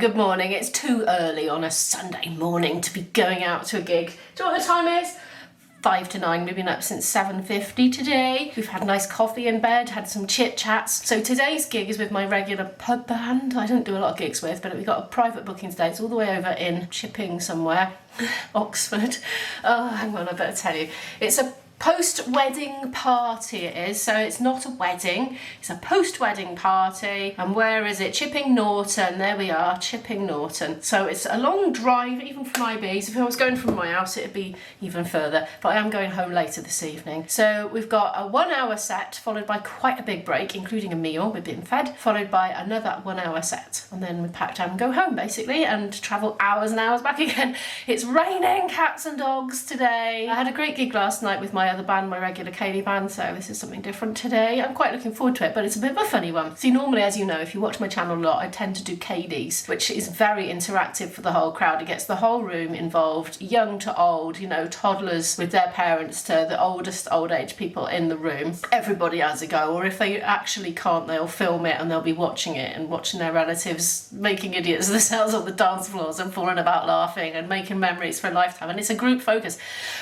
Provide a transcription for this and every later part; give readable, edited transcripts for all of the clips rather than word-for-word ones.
good morning. It's too early on a Sunday morning to be going out to a gig. Do you know what the time is? 5 to 9, we've been up since 7:50 today. We've had a nice coffee in bed, had some chit chats. So today's gig is with my regular pub band. I don't do a lot of gigs with, but we got a private booking today. It's all the way over in Chipping somewhere, Oxford. Oh, hang on, I better tell you. It's a post-wedding party it is, so it's not a wedding, it's a post-wedding party. And where is it? Chipping Norton, there we are, Chipping Norton. So it's a long drive, even from IB's. If I was going from my house, it'd be even further, but I am going home later this evening. So we've got a 1 hour set, followed by quite a big break, including a meal, we've been fed, followed by another 1 hour set. And then we pack down and go home, basically, and travel hours and hours back again. It's raining cats and dogs today. I had a great gig last night with my other band, my regular Kaylee band, so this is something different today. I'm quite looking forward to it, but it's a bit of a funny one. See, normally, as you know, if you watch my channel a lot, I tend to do Kaylee's, which is very interactive for the whole crowd. It gets the whole room involved, young to old, you know, toddlers with their parents to the oldest old age people in the room. Everybody has a go, or if they actually can't, they'll film it and they'll be watching it and watching their relatives making idiots of themselves on the dance floors and falling about laughing and making memories for a lifetime. And it's a group focus.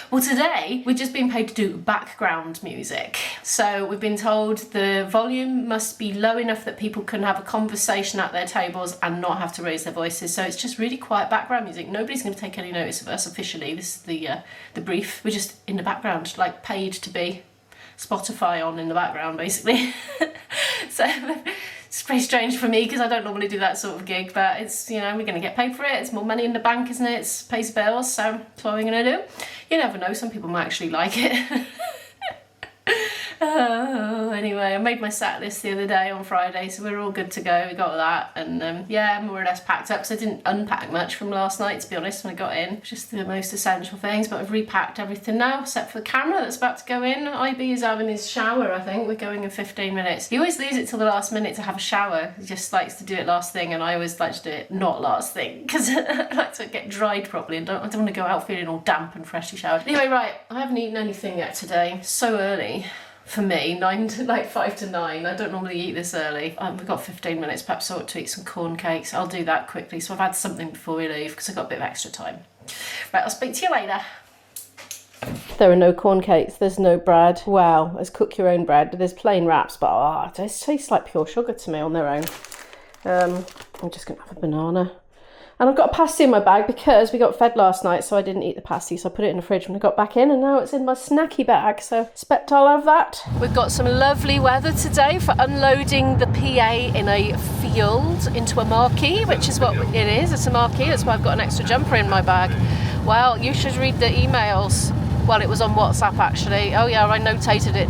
Well, today, we've just been paid to do background music. So we've been told the volume must be low enough that people can have a conversation at their tables and not have to raise their voices. So it's just really quiet background music. Nobody's going to take any notice of us officially. This is the brief. We're just in the background, like paid to be Spotify on in the background, basically. So it's pretty strange for me because I don't normally do that sort of gig, but it's, you know, we're going to get paid for it. It's more money in the bank, isn't it? It pays bills, so that's what we're going to do. You never know, some people might actually like it. Oh, anyway, I made my set list the other day on Friday, so we're all good to go. We got that, and yeah, more or less packed up. So I didn't unpack much from last night, to be honest, when I got in. Just the most essential things, but I've repacked everything now, except for the camera that's about to go in. IB is having his shower, I think. We're going in 15 minutes. He always leaves it till the last minute to have a shower. He just likes to do it last thing, and I always like to do it not last thing, because I like to get dried properly, and I don't want to go out feeling all damp and freshly showered. Anyway, right, I haven't eaten anything yet today. So early. For me, 5 to 9. I don't normally eat this early. We've got 15 minutes, perhaps I ought to eat some corn cakes. I'll do that quickly. So I've had something before we leave because I've got a bit of extra time. Right, I'll speak to you later. There are no corn cakes, there's no bread. Wow, let's cook your own bread. There's plain wraps, but they taste like pure sugar to me on their own. I'm just gonna have a banana. And I've got a pasty in my bag because we got fed last night, so I didn't eat the pasty, so I put it in the fridge when I got back in, and now it's in my snacky bag, so expect I'll have that. We've got some lovely weather today for unloading the PA in a field into a marquee, which is what it is. It's a marquee, that's why I've got an extra jumper in my bag. Well, you should read the emails. Well, it was on WhatsApp actually. Oh yeah, I notated it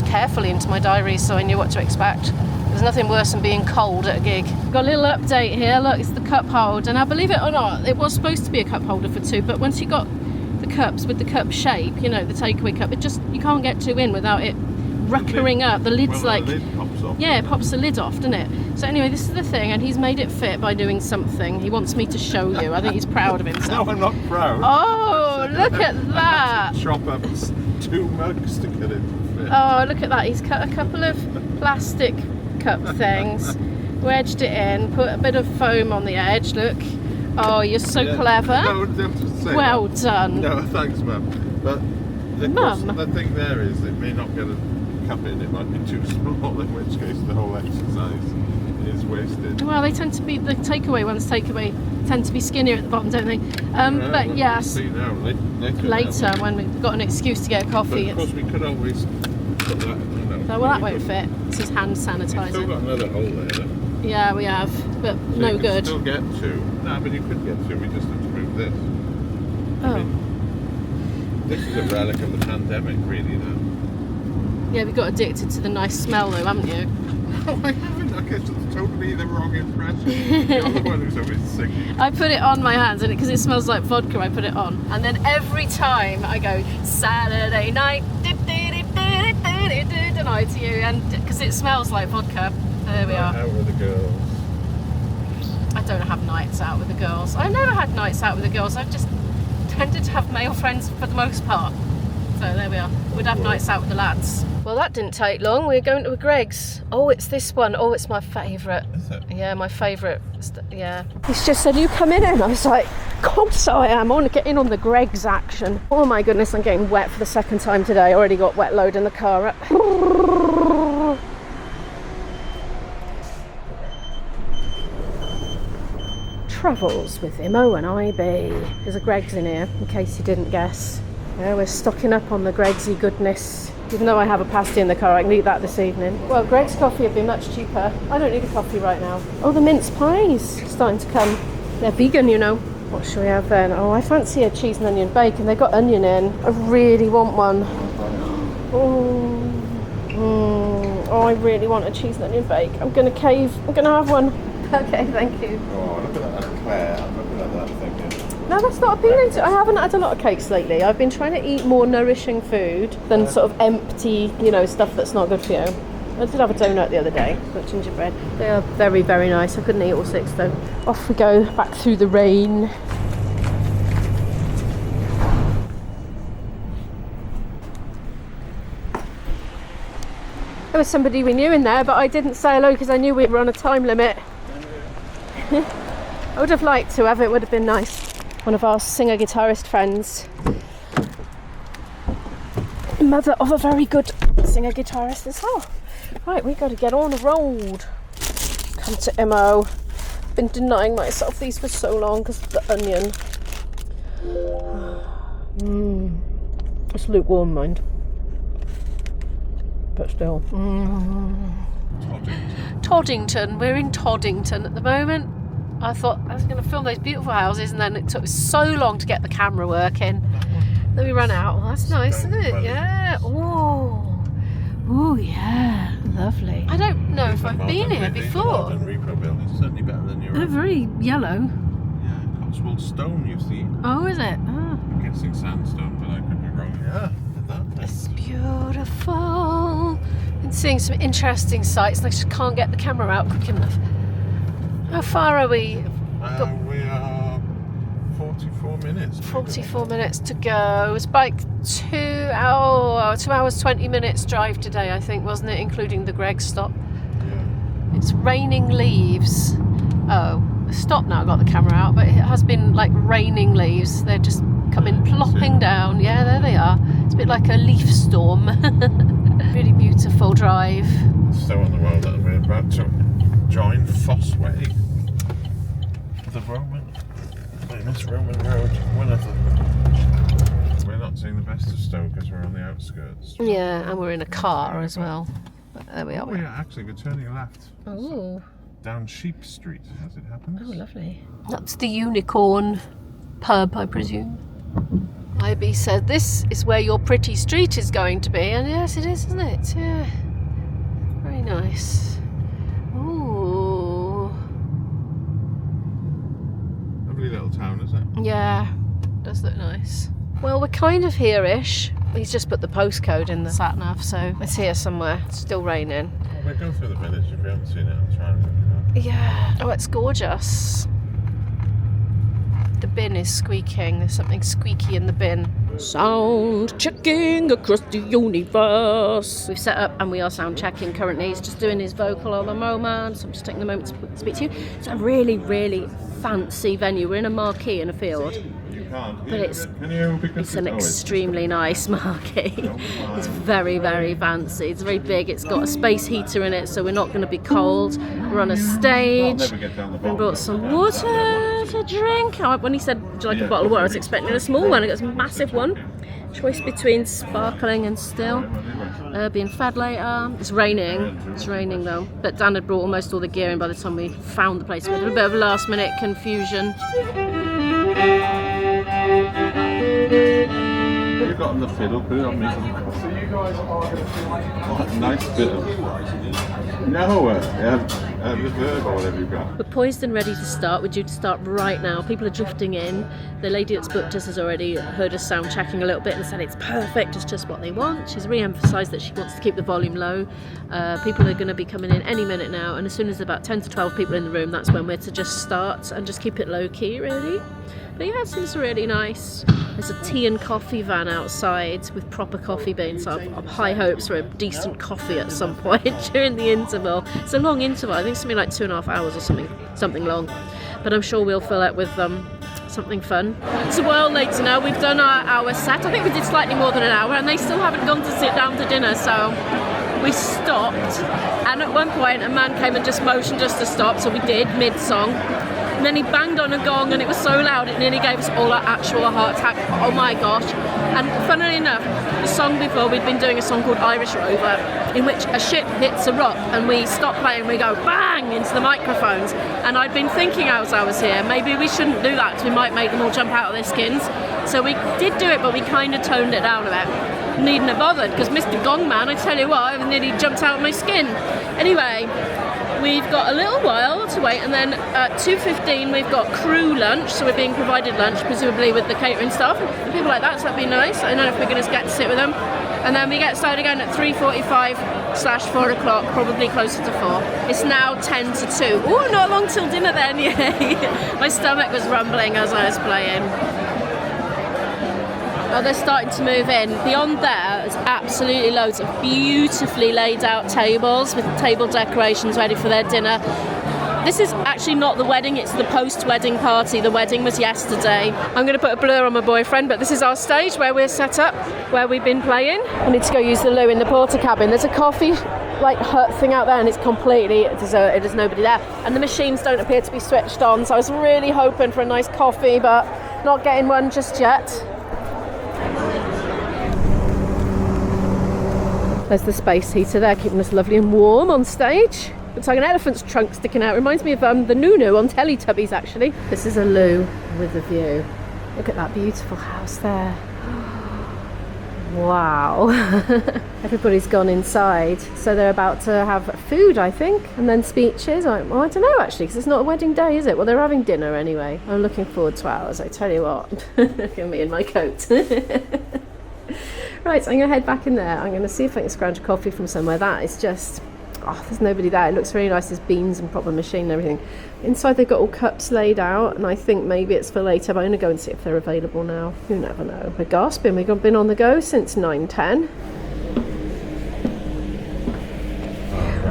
carefully into my diary so I knew what to expect. There's nothing worse than being cold at a gig. Got a little update here. Look, it's the cup holder. Now, believe it or not, it was supposed to be a cup holder for two, but once you got the cups with the cup shape, you know, the takeaway cup, you can't get two in without it ruckering up. The lid's like, the lid pops off. Yeah, it pops the lid off, doesn't it? So anyway, this is the thing, and he's made it fit by doing something. He wants me to show you. I think he's proud of himself. No, I'm not proud. Oh, look at that. Chop up 2 mugs to get it to fit. Oh, look at that. He's cut a couple of plastic cup things, wedged it in, put a bit of foam on the edge. Look, oh, you're so clever. No, don't say well that. done. No, thanks, Mum. But the thing there is, it may not get a cup in. It might be too small, in which case the whole exercise is wasted. Well, they tend to be, the takeaway ones tend to be skinnier at the bottom, don't they? But yes, later when we've got an excuse to get a coffee. But of course, we could always put that in. Well, that won't fit. This is hand sanitizer. We've still got another hole there, though. Yeah, we have, but so no you good. Still get 2. No, but you could get 2. We just have to move this. Oh. I mean, this is a relic of the pandemic, really, though. Yeah, we got addicted to the nice smell, though, haven't you? No, I haven't. I guess it's totally the wrong impression. You're the one who's always singing. I put it on my hands, and because it smells like vodka, I put it on. And then every time I go, Saturday night, tonight to you, and because it smells like vodka. There we are. Out with the girls. I don't have nights out with the girls. I've never had nights out with the girls. I've just tended to have male friends for the most part. So there we are. We'd have nights out with the lads. Well, that didn't take long. We're going to a Greg's. Oh, it's this one. Oh, it's my favourite. Is it? Yeah, my favourite. Yeah. He's just said, you come in, and I was like, of course I am. I want to get in on the Greg's action. Oh my goodness, I'm getting wet for the second time today. I already got wet load in the car. Travels with Imo and IB. There's a Greg's in here, in case you didn't guess. Yeah, we're stocking up on the Gregsy goodness. Even though I have a pasty in the car, I can eat that this evening. Well, Greg's coffee would be much cheaper. I don't need a coffee right now. Oh, the mince pies starting to come. They're vegan, you know. What shall we have then? Oh, I fancy a cheese and onion bacon. They got onion in. I really want one. Oh, I really want a cheese and onion bake. I'm gonna cave. I'm gonna have one. Okay, thank you. Oh, look at that, Claire. I'm looking at that thinking. No, that's not appealing to. I haven't had a lot of cakes lately. I've been trying to eat more nourishing food than sort of empty, you know, stuff that's not good for you. I did have a donut the other day, got gingerbread. They are very, very nice. I couldn't eat all 6 though. Off we go, back through the rain. There was somebody we knew in there, but I didn't say hello because I knew we were on a time limit. I would have liked to have, it would have been nice. One of our singer-guitarist friends. Mother of a very good singer-guitarist as well. Right, we got to get on the road. Come to Imo. Been denying myself these for so long because of the onion. It's lukewarm, mind. But still. Toddington. We're in Toddington at the moment. I thought I was going to film those beautiful houses, and then it took so long to get the camera working. Then we ran out. Well, that's nice, isn't it? Yeah. Oh, yeah. Lovely. I don't know if I've been here before. It's certainly better than your They're very yellow. Yeah, Cotswold stone, you see. Oh, is it? Oh. I'm guessing sandstone, but I could be wrong. Yeah, that. It's beautiful. Been seeing some interesting sights, and I just can't get the camera out quick enough. How far are we? We are 44 minutes. 44 minutes to go. It's like 2 hours 20 minutes drive today, I think, wasn't it, including the Greg stop? Yeah. It's raining leaves. Oh, stop now. I got the camera out, but it has been like raining leaves. They're just coming plopping down. Yeah, there they are. It's a bit like a leaf storm. Really beautiful drive. So on the road that we're about to join Fossway, the famous Roman road. One of them. We're not seeing the best of Stoke because we're on the outskirts. Yeah, and we're in a car as well. But there we are. Oh yeah, actually we're turning left. Oh. Down Sheep Street, as it happens. Oh, lovely. That's the Unicorn pub, I presume. IB said this is where your pretty street is going to be, and yes, it is, isn't it? Yeah. Very nice. Ooh. Lovely little town, isn't it? Yeah, does look nice. Well, we're kind of here-ish. He's just put the postcode in the sat-nav, so it's here somewhere. It's still raining. Well, we'll go through the village if we haven't seen it. I'll try and look it up. Yeah. Oh, it's gorgeous. The bin is squeaking. There's something squeaky in the bin. Sound checking across the universe. We've set up and we are sound checking currently. He's just doing his vocal at the moment, so I'm just taking a moment to speak to you. It's a really, really fancy venue. We're in a marquee in a field. But it's an extremely nice marquee. It's very, very fancy. It's very big. It's got a space heater in it, so we're not going to be cold. We're on a stage. We brought some water to drink. When he said, "Would you like a bottle of water?" I was expecting a small one. I got this massive one. Choice between sparkling and still. Being fed later. It's raining. It's raining though. But Dan had brought almost all the gear in by the time we found the place. We had a bit of last minute confusion. You've got on the fiddle, put it on me. So you guys are going to do like a nice bit of nowhere. Yeah. reverb or whatever you've got. We're poised and ready to start. We're due to start right now. People are drifting in. The lady that's booked us has already heard us sound checking a little bit and said it's perfect, it's just what they want. She's re-emphasised that she wants to keep the volume low. People are going to be coming in any minute now, and as soon as there's about 10 to 12 people in the room, that's when we're to just start and just keep it low key, really. But yeah, it seems really nice. There's a tea and coffee van outside with proper coffee beans, so I've high hopes for a decent coffee at some point during the interval. It's a long interval, I think it's something like 2.5 hours or something long. But I'm sure we'll fill it with something fun. It's a while later now, we've done our set. I think we did slightly more than an hour, and they still haven't gone to sit down to dinner, so we stopped. And at one point a man came and just motioned us to stop, so we did, mid-song. And then he banged on a gong and it was so loud it nearly gave us all an actual heart attack. Oh my gosh. And funnily enough, the song before, we'd been doing a song called Irish Rover, in which a ship hits a rock and we stop playing and we go bang into the microphones. And I'd been thinking as I was here, maybe we shouldn't do that because we might make them all jump out of their skins. So we did do it, but we kind of toned it down a bit. Needn't have bothered, because Mr. Gong Man, I tell you what, I nearly jumped out of my skin. Anyway, we've got a little while to wait, and then at 2:15 we've got crew lunch, so we're being provided lunch, presumably with the catering staff and people like that, so that'd be nice. I don't know if we're going to get to sit with them. And then we get started again at 3:45/4 o'clock, probably closer to 4. It's now 10 to 2. Oh, not long till dinner then, yay! My stomach was rumbling as I was playing. Oh, they're starting to move in. Beyond there, there's absolutely loads of beautifully laid out tables with table decorations ready for their dinner. This is actually not the wedding, it's the post-wedding party. The wedding was yesterday. I'm going to put a blur on my boyfriend, but this is our stage where we're set up, where we've been playing. I need to go use the loo in the porter cabin. There's a coffee hut thing out there and it's completely deserted, there's nobody there. And the machines don't appear to be switched on, so I was really hoping for a nice coffee, but not getting one just yet. There's the space heater there, keeping us lovely and warm on stage. Looks like an elephant's trunk sticking out. Reminds me of the Nunu on Teletubbies, actually. This is a loo with a view. Look at that beautiful house there. Wow. Everybody's gone inside, so they're about to have food, I think, and then speeches. Well, I don't know, actually, because it's not a wedding day, is it? Well, they're having dinner anyway. I'm looking forward to ours, I tell you what. Look at me in my coat. Right, so I'm going to head back in there. I'm going to see if I can scrounge a coffee from somewhere. That is just, oh, there's nobody there. It looks really nice. There's beans and proper machine and everything. Inside they've got all cups laid out, and I think maybe it's for later, but I'm going to go and see if they're available now. You never know. We're gasping. We've been on the go since 9:10.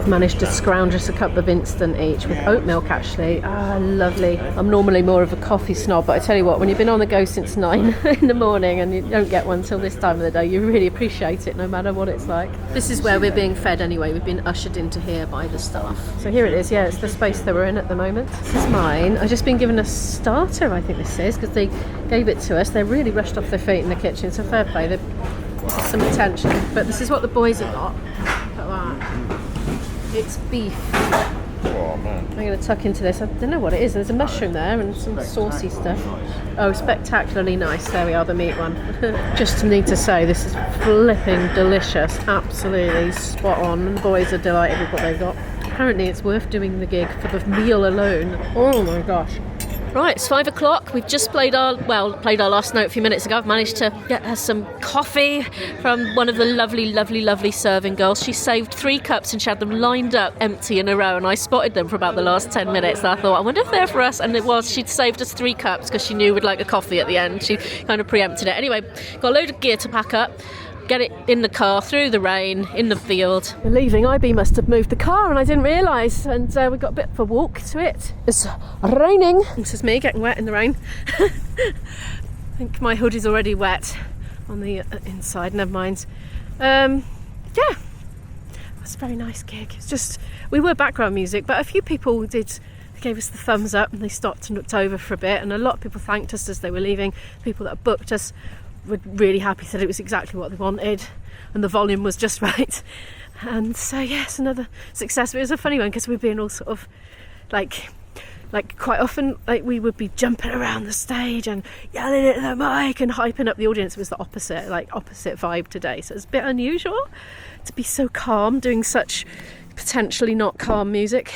Managed to scrounge us a cup of instant each with oat milk, actually. Ah, lovely. I'm normally more of a coffee snob, but I tell you what, when you've been on the go since 9 in the morning and you don't get one till this time of the day, you really appreciate it no matter what it's like. This is where we're being fed anyway. We've been ushered into here by the staff. So here it is. Yeah, it's the space that we're in at the moment. This is mine. I've just been given a starter, I think this is, because they gave it to us. They're really rushed off their feet in the kitchen, so fair play. There's some attention. But this is what the boys have got. Look at that. It's beef. Oh man. I'm going to tuck into this. I don't know what it is. There's a mushroom there and some saucy stuff. Oh, spectacularly nice. There we are, the meat one. Just need to say, this is flipping delicious. Absolutely spot on. The boys are delighted with what they've got. Apparently it's worth doing the gig for the meal alone. Oh my gosh. Right, it's 5 o'clock. We've just played our last note a few minutes ago. I've managed to get her some coffee from one of the lovely serving girls. She saved 3 cups and she had them lined up empty in a row, and I spotted them for about the last 10 minutes. And I thought, I wonder if they're for us, and it was. She'd saved us 3 cups because she knew we'd like a coffee at the end. She kind of preempted it. Anyway, got a load of gear to pack up. Get it in the car, through the rain, in the field. We're leaving. IB must have moved the car and I didn't realise, and we got a bit of a walk to it. It's raining. This is me getting wet in the rain. I think my hood is already wet on the inside, never mind. Yeah, that's a very nice gig. It's just, we were background music, but a few people gave us the thumbs up and they stopped and looked over for a bit, and a lot of people thanked us as they were leaving. People that booked us were really happy, said it was exactly what they wanted and the volume was just right. And so yes, another success. It was a funny one because we've been all sort of like quite often, like we would be jumping around the stage and yelling at the mic and hyping up the audience. It was the opposite vibe today, so it's a bit unusual to be so calm doing such potentially not calm music.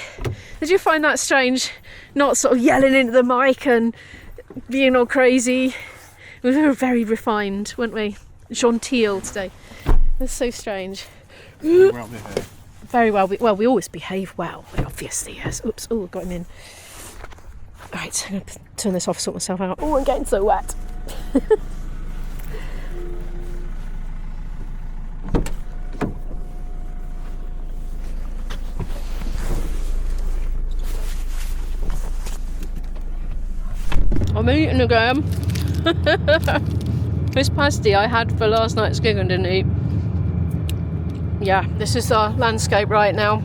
Did you find that strange? Not sort of yelling into the mic and being all crazy. We were very refined, weren't we? Genteel today. It was so strange. Well behaved. Very well. We always behave well, obviously, yes. Oops, oh, got him in. Right, I'm going to turn this off, sort myself out. Oh, I'm getting so wet. I'm eating again. This pasty I had for last night's gig and didn't eat. Yeah, this is our landscape right now.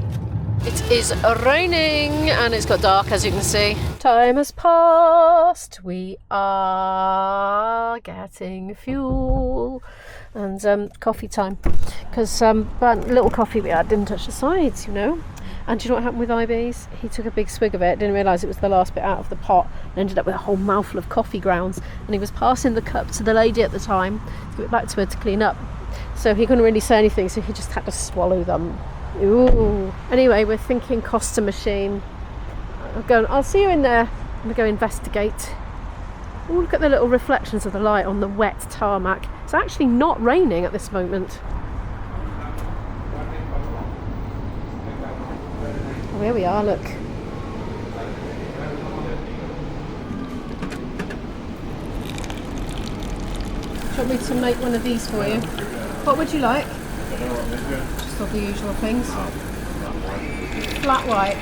It is raining and it's got dark, as you can see. Time has passed. We are getting fuel and coffee time. Because that little coffee we had didn't touch the sides, you know. And do you know what happened with IB's? He took a big swig of it, didn't realise it was the last bit out of the pot, and ended up with a whole mouthful of coffee grounds. And he was passing the cup to the lady at the time to give it back to her to clean up. So he couldn't really say anything, so he just had to swallow them. Ooh. Anyway, we're thinking Costa machine. I'll see you in there. I'm going to go investigate. Oh, look at the little reflections of the light on the wet tarmac. It's actually not raining at this moment. Oh, here we are, look. Do you want me to make one of these for you? What would you like? Just all the usual things. Flat white.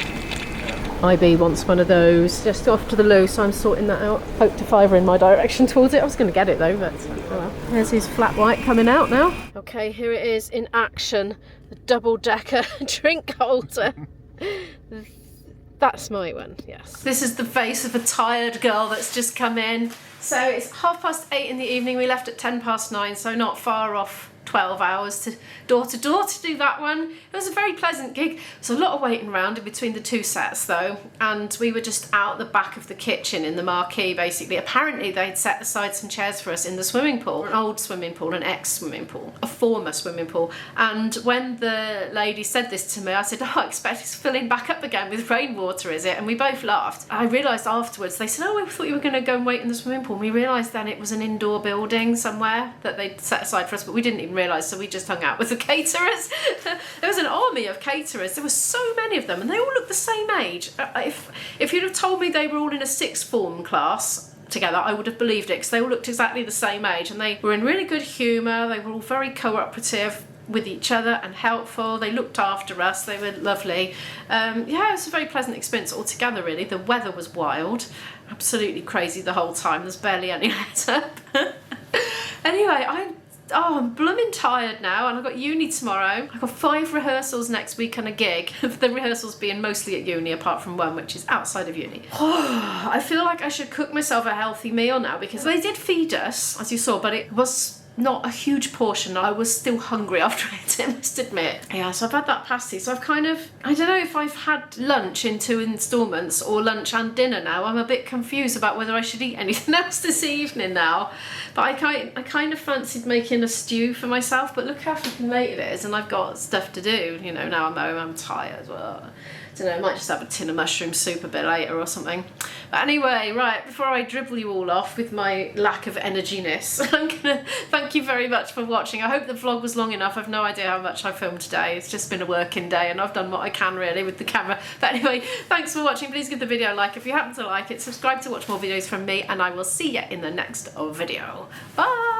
IB wants one of those. Just off to the loo, so I'm sorting that out. Poked a fiver in my direction towards it. I was going to get it though, but oh well. There's his flat white coming out now. Okay, here it is in action. The double-decker drink holder. That's my one, yes. This is the face of a tired girl that's just come in. So it's 8:30 in the evening. We left at 9:10, so not far off 12 hours to door to do that one. It was a very pleasant gig. There's a lot of waiting around in between the two sets though, and we were just out the back of the kitchen in the marquee basically. Apparently they'd set aside some chairs for us in the swimming pool, an old swimming pool, an ex-swimming pool, a former swimming pool. And when the lady said this to me, I said, oh, I expect it's filling back up again with rainwater, is it? And we both laughed. I realised afterwards, they said, oh, we thought you were going to go and wait in the swimming pool. And we realised then it was an indoor building somewhere that they'd set aside for us, but we didn't even realise, so we just hung out with the caterers. There was an army of caterers. There were so many of them, and they all looked the same age. If you'd have told me they were all in a sixth form class together, I would have believed it, because they all looked exactly the same age, and they were in really good humour. They were all very cooperative with each other and helpful. They looked after us. They were lovely. Yeah, it was a very pleasant experience altogether, really. The weather was wild, absolutely crazy the whole time. There's barely any let up. Anyway, I'm blooming tired now, and I've got uni tomorrow. I've got 5 rehearsals next week and a gig. The rehearsals being mostly at uni, apart from one which is outside of uni. I feel like I should cook myself a healthy meal now, because they did feed us, as you saw, but it was not a huge portion. I was still hungry after it, I must admit. Yeah, so I've had that pasty. So I've kind of, I don't know if I've had lunch in 2 instalments or lunch and dinner now. I'm a bit confused about whether I should eat anything else this evening now. But I kind of fancied making a stew for myself, but look how freaking late it is and I've got stuff to do. You know, now I'm home, I'm tired. Well, I don't know, I might just have a tin of mushroom soup a bit later or something. But anyway, right, before I dribble you all off with my lack of energiness, I'm gonna thank you very much for watching. I hope the vlog was long enough. I've no idea how much I filmed today. It's just been a working day and I've done what I can really with the camera. But anyway, thanks for watching. Please give the video a like if you happen to like it. Subscribe to watch more videos from me, and I will see you in the next video. Bye!